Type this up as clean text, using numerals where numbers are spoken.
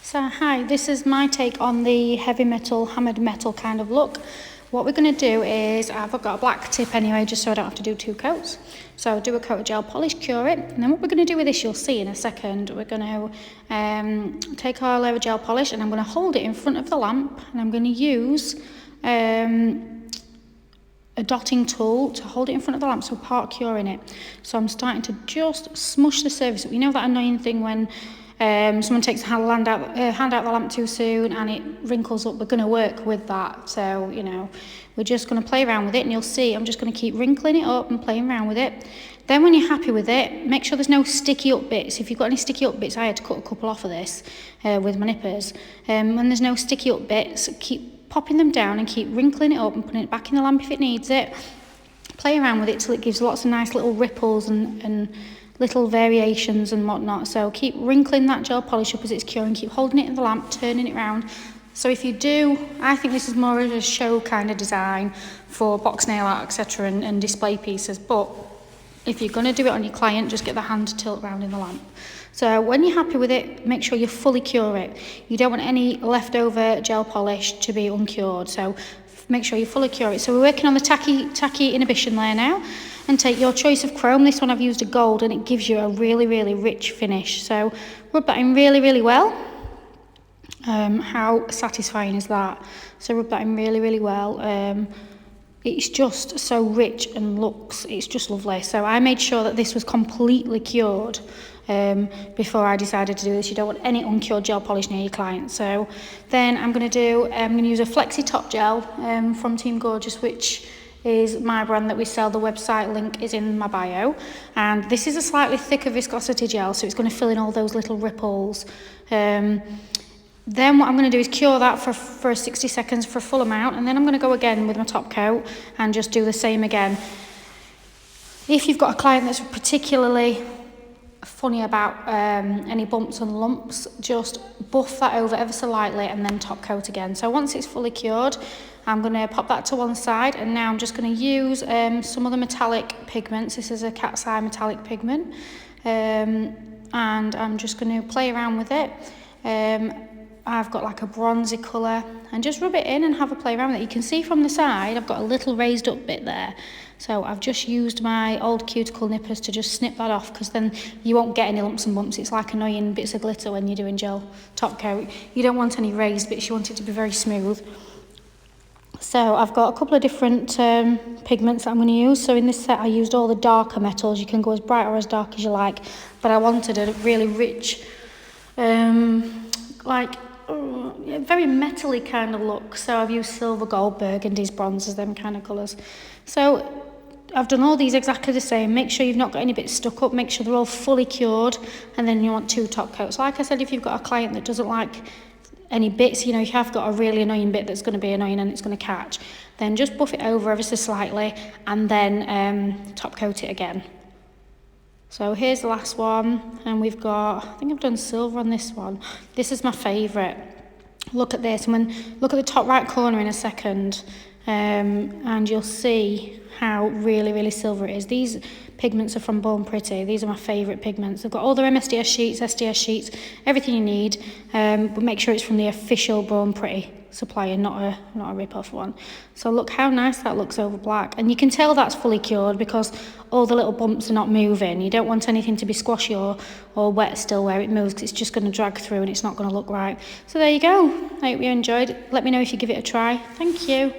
So hi, this is my take on the heavy metal, hammered metal kind of look. What we're going to do is, I've got a black tip anyway, just so I don't have to do two coats. So I'll do a coat of gel polish, cure it, and then what we're going to do with this, you'll see in a second, we're going to take our layer of gel polish and I'm going to hold it in front of the lamp, and I'm going to use a dotting tool to hold it in front of the lamp, so part curing it. So I'm starting to just smush the surface. You know that annoying thing when someone takes a hand out the lamp too soon and it wrinkles up? We're going to work with that, so you know, we're just going to play around with it, and you'll see I'm just going to keep wrinkling it up and playing around with it. Then when you're happy with it, make sure there's no sticky up bits. If you've got any sticky up bits, I had to cut a couple off of this with my nippers. When there's no sticky up bits, keep popping them down and keep wrinkling it up and putting it back in the lamp if it needs it. Play around with it till it gives lots of nice little ripples and little variations and whatnot. So keep wrinkling that gel polish up as it's curing, keep holding it in the lamp, turning it around. So if you do, I think this is more of a show kind of design for box nail art, etc., and display pieces, but if you're going to do it on your client, just get the hand to tilt around in the lamp. So when you're happy with it, make sure you fully cure it. You don't want any leftover gel polish to be uncured, so make sure you fully cure it. So we're working on the tacky inhibition layer now, and take your choice of chrome. This one I've used a gold, and it gives you a really, really rich finish. So rub that in really, really well. How satisfying is that? So rub that in really, really well. It's just so rich and it's just lovely. So I made sure that this was completely cured before I decided to do this. You don't want any uncured gel polish near your client. So then I'm going to use a Flexi Top Gel from Team Gorgeous, which is my brand that we sell. The website link is in my bio, and this is a slightly thicker viscosity gel, so it's going to fill in all those little ripples. Then what I'm going to do is cure that for 60 seconds for a full amount, and then I'm going to go again with my top coat and just do the same again. If you've got a client that's particularly funny about any bumps and lumps, just buff that over ever so lightly and then top coat again. So once it's fully cured, I'm going to pop that to one side, and now I'm just going to use some of the metallic pigments. This is a cat's eye metallic pigment, and I'm just going to play around with it. I've got like a bronzy colour, and just rub it in and have a play around with it. You can see from the side I've got a little raised up bit there, so I've just used my old cuticle nippers to just snip that off, because then you won't get any lumps and bumps. It's like annoying bits of glitter when you're doing gel top coat. You don't want any raised bits, you want it to be very smooth. So I've got a couple of different pigments that I'm going to use. So in this set I used all the darker metals. You can go as bright or as dark as you like, but I wanted a really rich, very metally kind of look. So I've used silver, gold, burgundies, bronzes, them kind of colours. So I've done all these exactly the same. Make sure you've not got any bits stuck up. Make sure they're all fully cured, and then you want two top coats. Like I said, if you've got a client that doesn't like any bits, you know, you have got a really annoying bit that's going to be annoying and it's going to catch, then just buff it over ever so slightly and then top coat it again. So here's the last one, and we've got, I think I've done silver on this one. This is my favourite. Look at this, look at the top right corner in a second, and you'll see how really, really silver it is. These pigments are from Born Pretty. These are my favourite pigments. They've got all their MSDS sheets, SDS sheets, everything you need, but make sure it's from the official Born Pretty supplier, not a rip-off one. So look how nice that looks over black, and you can tell that's fully cured because all the little bumps are not moving. You don't want anything to be squashy or wet still where it moves, because it's just going to drag through and it's not going to look right. So there you go. I hope you enjoyed. Let me know if you give it a try. Thank you.